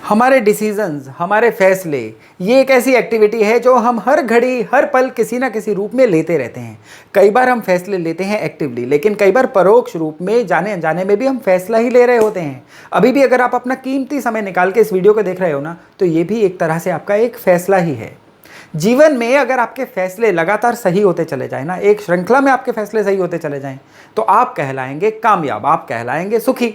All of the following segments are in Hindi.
हमारे डिसीजंस, हमारे फैसले, ये एक ऐसी एक्टिविटी है जो हम हर घड़ी हर पल किसी ना किसी रूप में लेते रहते हैं। कई बार हम फैसले लेते हैं एक्टिवली, लेकिन कई बार परोक्ष रूप में जाने अनजाने में भी हम फैसला ही ले रहे होते हैं। अभी भी अगर आप अपना कीमती समय निकाल के इस वीडियो को देख रहे हो ना, तो ये भी एक तरह से आपका एक फैसला ही है। जीवन में अगर आपके फैसले लगातार सही होते चले जाए ना, एक श्रृंखला में आपके फैसले सही होते चले जाएं, तो आप कहलाएंगे कामयाब, आप कहलाएंगे सुखी।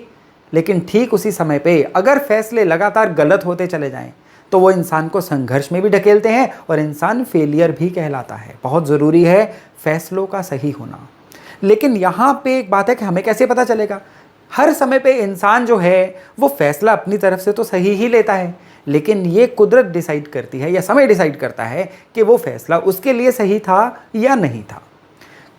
लेकिन ठीक उसी समय पे अगर फैसले लगातार गलत होते चले जाएं, तो वो इंसान को संघर्ष में भी ढकेलते हैं और इंसान फेलियर भी कहलाता है। बहुत ज़रूरी है फैसलों का सही होना। लेकिन यहाँ पे एक बात है कि हमें कैसे पता चलेगा? हर समय पे इंसान जो है वो फैसला अपनी तरफ से तो सही ही लेता है, लेकिन ये कुदरत डिसाइड करती है या समय डिसाइड करता है कि वो फैसला उसके लिए सही था या नहीं था।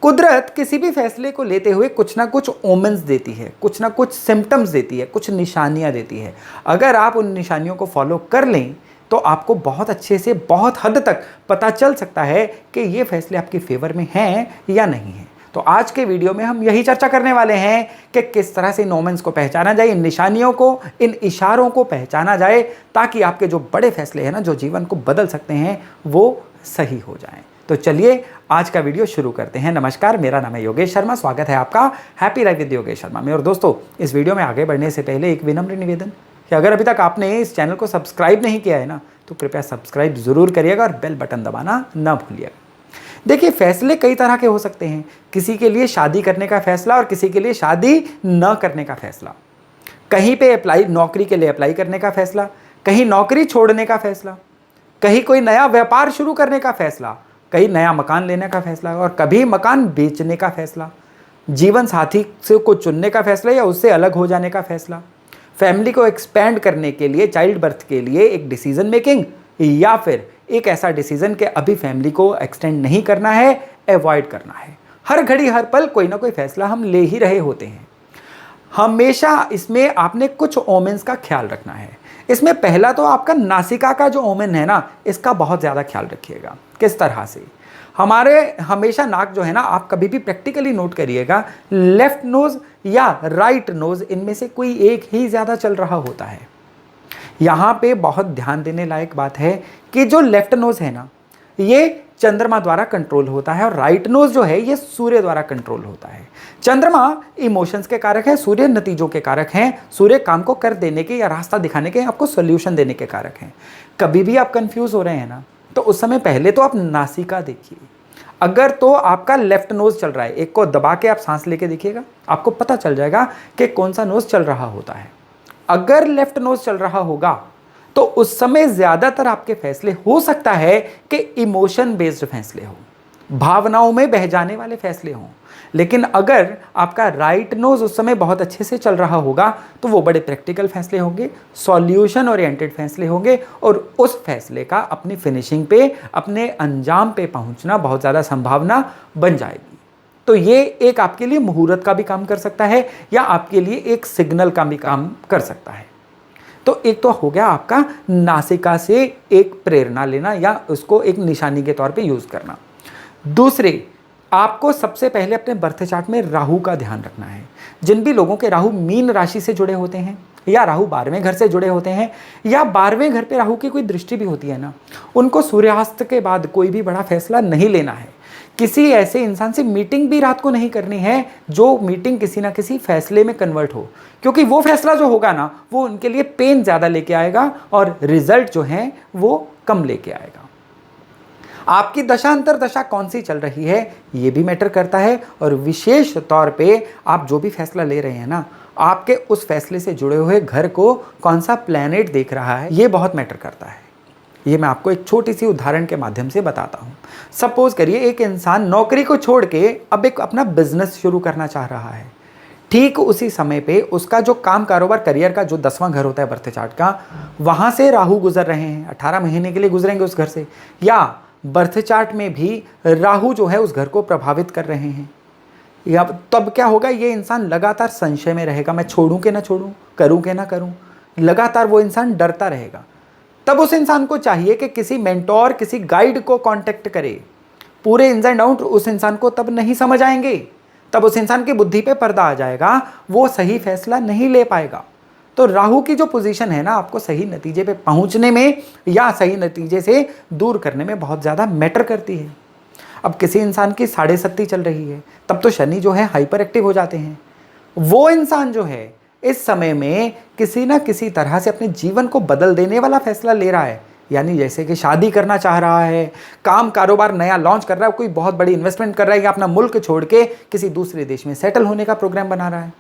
कुदरत किसी भी फैसले को लेते हुए कुछ ना कुछ ओमेंस देती है, कुछ ना कुछ सिम्टम्स देती है, कुछ निशानियां देती है। अगर आप उन निशानियों को फॉलो कर लें तो आपको बहुत अच्छे से बहुत हद तक पता चल सकता है कि ये फैसले आपके फेवर में हैं या नहीं हैं। तो आज के वीडियो में हम यही चर्चा करने वाले हैं कि किस तरह से इन ओमेंस को पहचाना जाए, इन निशानियों को, इन इशारों को पहचाना जाए, ताकि आपके जो बड़े फैसले हैं ना, जो जीवन को बदल सकते हैं, वो सही हो जाएं। तो चलिए आज का वीडियो शुरू करते हैं। नमस्कार, मेरा नाम है योगेश शर्मा। स्वागत है आपका happy life with Yogesh Sharma में। और दोस्तों, इस वीडियो में आगे बढ़ने से पहले एक विनम्र निवेदन कि अगर अभी तक आपने इस चैनल को सब्सक्राइब नहीं किया है ना, तो कृपया सब्सक्राइब जरूर करिएगा और बेल बटन दबाना ना भूलिएगा। देखिए, फैसले कई तरह के हो सकते हैं। किसी के लिए शादी करने का फैसला और किसी के लिए शादी न करने का फैसला, कहीं पे नौकरी के लिए अप्लाई करने का फैसला, कहीं नौकरी छोड़ने का फैसला, कहीं कोई नया व्यापार शुरू करने का फैसला, कहीं नया मकान लेने का फैसला और कभी मकान बेचने का फैसला, जीवन साथी से को चुनने का फैसला या उससे अलग हो जाने का फैसला, फैमिली को एक्सपेंड करने के लिए, चाइल्ड बर्थ के लिए एक डिसीजन मेकिंग, या फिर एक ऐसा डिसीजन कि अभी फैमिली को एक्सटेंड नहीं करना है, अवॉइड करना है। हर घड़ी हर पल कोई ना कोई फैसला हम ले ही रहे होते हैं। हमेशा इसमें आपने कुछ ओमेंस का ख्याल रखना है। इसमें पहला तो आपका नासिका का जो ओमेन है ना, इसका बहुत ज़्यादा ख्याल रखिएगा। किस तरह से? हमारे हमेशा नाक जो है ना, आप कभी भी प्रैक्टिकली नोट करिएगा, लेफ्ट नोज या राइट नोज, इनमें से कोई एक ही ज़्यादा चल रहा होता है। यहाँ पे बहुत ध्यान देने लायक बात है कि जो लेफ्ट नोज है ना, ये चंद्रमा द्वारा कंट्रोल होता है और राइट नोज जो है ये सूर्य द्वारा कंट्रोल होता है। चंद्रमा इमोशंस के कारक है, सूर्य नतीजों के कारक हैं, सूर्य काम को कर देने के या रास्ता दिखाने के, आपको सॉल्यूशन देने के कारक हैं। कभी भी आप कंफ्यूज हो रहे हैं ना, तो उस समय पहले तो आप नासिका देखिए। अगर तो आपका लेफ्ट नोज चल रहा है, एक को दबा के आप सांस लेके देखिएगा, आपको पता चल जाएगा कि कौन सा नोज चल रहा होता है। अगर लेफ्ट नोज चल रहा होगा तो उस समय ज्यादातर आपके फैसले हो सकता है कि इमोशन बेस्ड फैसले हो, भावनाओं में बह जाने वाले फैसले हों। लेकिन अगर आपका राइट नोज उस समय बहुत अच्छे से चल रहा होगा तो वो बड़े प्रैक्टिकल फैसले होंगे, सॉल्यूशन ओरिएंटेड फैसले होंगे और उस फैसले का अपनी फिनिशिंग पे, अपने अंजाम पे पहुंचना बहुत ज़्यादा संभावना बन जाएगी। तो ये एक आपके लिए मुहूर्त का भी काम कर सकता है या आपके लिए एक सिग्नल का भी काम कर सकता है। तो एक तो हो गया आपका नासिका से एक प्रेरणा लेना या उसको एक निशानी के तौर पे यूज़ करना। दूसरे, आपको सबसे पहले अपने बर्थ चार्ट में राहु का ध्यान रखना है। जिन भी लोगों के राहु मीन राशि से जुड़े होते हैं या राहु 12वें घर से जुड़े होते हैं या 12वें घर पे राहु की कोई दृष्टि भी होती है ना, उनको सूर्यास्त के बाद कोई भी बड़ा फैसला नहीं लेना है। किसी ऐसे इंसान से मीटिंग भी रात को नहीं करनी है जो मीटिंग किसी ना किसी फैसले में कन्वर्ट हो, क्योंकि वो फैसला जो होगा ना, वो उनके लिए पेन ज़्यादा लेके आएगा और रिजल्ट जो है वो कम लेके आएगा। आपकी दशांतर दशा कौन सी चल रही है ये भी मैटर करता है और विशेष तौर पे आप जो भी फैसला ले रहे हैं ना, आपके उस फैसले से जुड़े हुए घर को कौन सा प्लैनेट देख रहा है, ये बहुत मैटर करता है। ये मैं आपको एक छोटी सी उदाहरण के माध्यम से बताता हूँ। सपोज करिए एक इंसान नौकरी को छोड़ के अब एक अपना बिजनेस शुरू करना चाह रहा है। ठीक उसी समय पे उसका जो काम कारोबार करियर का जो 10वां घर होता है बर्थ चार्ट का, वहाँ से राहु गुजर रहे हैं, 18 महीने के लिए गुजरेंगे उस घर से, या बर्थ चार्ट में भी राहु जो है उस घर को प्रभावित कर रहे हैं। या तब क्या होगा, ये इंसान लगातार संशय में रहेगा, मैं छोड़ूं कि ना छोड़ूं, करूं कि ना करूं, लगातार वो इंसान डरता रहेगा। तब उस इंसान को चाहिए कि किसी मेंटोर, किसी गाइड को कांटेक्ट करे। पूरे इन्स एंड आउट उस इंसान को तब नहीं समझ आएंगे, तब उस इंसान की बुद्धि पे पर्दा आ जाएगा, वो सही फैसला नहीं ले पाएगा। तो राहु की जो पोजीशन है ना, आपको सही नतीजे पे पहुंचने में या सही नतीजे से दूर करने में बहुत ज़्यादा मैटर करती है। अब किसी इंसान की 7.5 चल रही है, तब तो शनि जो है हाइपर एक्टिव हो जाते हैं। वो इंसान जो है इस समय में किसी ना किसी तरह से अपने जीवन को बदल देने वाला फैसला ले रहा है, यानी जैसे कि शादी करना चाह रहा है, काम कारोबार नया लॉन्च कर रहा है, कोई बहुत बड़ी इन्वेस्टमेंट कर रहा है, या अपना मुल्क छोड़ के किसी दूसरे देश में सेटल होने का प्रोग्राम बना रहा है।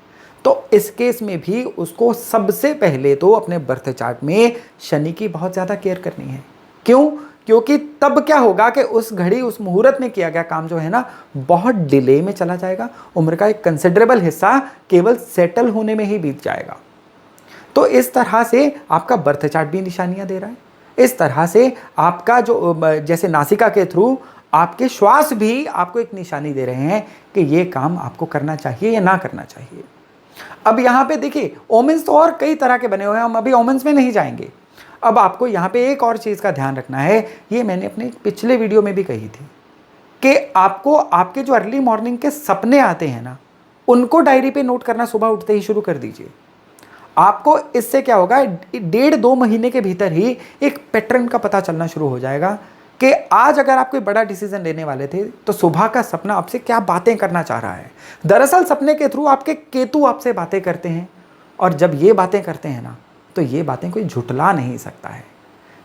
तो इस केस में भी उसको सबसे पहले तो अपने बर्थ चार्ट में शनि की बहुत ज़्यादा केयर करनी है। क्यों? क्योंकि तब क्या होगा कि उस घड़ी उस मुहूर्त में किया गया काम जो है ना, बहुत डिले में चला जाएगा, उम्र का एक कंसिडरेबल हिस्सा केवल सेटल होने में ही बीत जाएगा। तो इस तरह से आपका बर्थ चार्ट भी निशानियां दे रहा है। इस तरह से आपका जो जैसे नासिका के थ्रू आपके श्वास भी आपको एक निशानी दे रहे हैं कि ये काम आपको करना चाहिए या ना करना चाहिए। अब यहाँ पे देखिए, ओमेंस तो और कई तरह के बने हुए हैं, हम अभी ओमेंस में नहीं जाएंगे। अब आपको यहाँ पे एक और चीज़ का ध्यान रखना है, ये मैंने अपने पिछले वीडियो में भी कही थी कि आपको आपके जो अर्ली मॉर्निंग के सपने आते हैं ना, उनको डायरी पे नोट करना सुबह उठते ही शुरू कर दीजिए। आपको इससे क्या होगा, 1.5-2 महीने के भीतर ही एक पैटर्न का पता चलना शुरू हो जाएगा कि आज अगर आप कोई बड़ा डिसीजन लेने वाले थे तो सुबह का सपना आपसे क्या बातें करना चाह रहा है। दरअसल सपने के थ्रू आपके केतु आपसे बातें करते हैं, और जब ये बातें करते हैं ना, तो ये बातें कोई झुटला नहीं सकता है।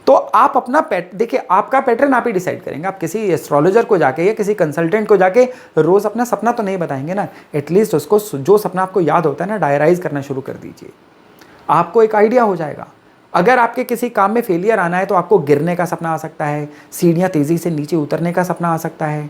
तो आप अपना देखिए, आपका पैटर्न आप ही डिसाइड करेंगे। आप किसी एस्ट्रोलॉजर को जाके या किसी कंसल्टेंट को जाके रोज अपना सपना तो नहीं बताएंगे ना, एटलीस्ट उसको जो सपना आपको याद होता है ना, डायराइज करना शुरू कर दीजिए। आपको एक आइडिया हो जाएगा। अगर आपके किसी काम में फेलियर आना है तो आपको गिरने का सपना आ सकता है, सीढ़ियाँ तेज़ी से नीचे उतरने का सपना आ सकता है।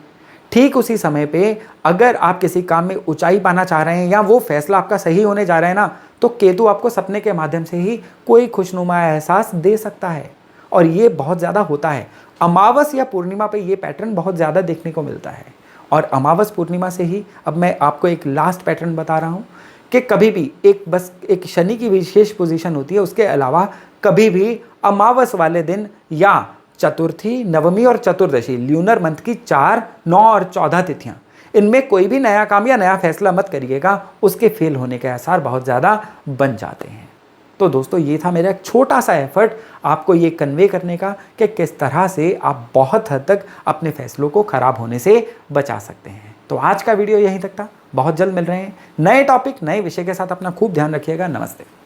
ठीक उसी समय पे अगर आप किसी काम में ऊंचाई पाना चाह रहे हैं या वो फैसला आपका सही होने जा रहा है ना, तो केतु आपको सपने के माध्यम से ही कोई खुशनुमा एहसास दे सकता है, और ये बहुत ज़्यादा होता है। अमावस या पूर्णिमा पे ये पैटर्न बहुत ज़्यादा देखने को मिलता है। और अमावस पूर्णिमा से ही अब मैं आपको एक लास्ट पैटर्न बता रहा हूँ कि कभी भी बस एक शनि की विशेष पोजीशन होती है, उसके अलावा कभी भी अमावस वाले दिन या चतुर्थी, नवमी और चतुर्दशी, ल्यूनर मंथ की 4, 9 और 14 तिथियां, इनमें कोई भी नया काम या नया फैसला मत करिएगा, उसके फेल होने के आसार बहुत ज़्यादा बन जाते हैं। तो दोस्तों, ये था मेरा एक छोटा सा एफर्ट आपको ये कन्वे करने का कि किस तरह से आप बहुत हद तक अपने फैसलों को खराब होने से बचा सकते हैं। तो आज का वीडियो यहीं तक था। बहुत जल्द मिल रहे हैं नए टॉपिक, नए विषय के साथ। अपना खूब ध्यान रखिएगा। नमस्ते।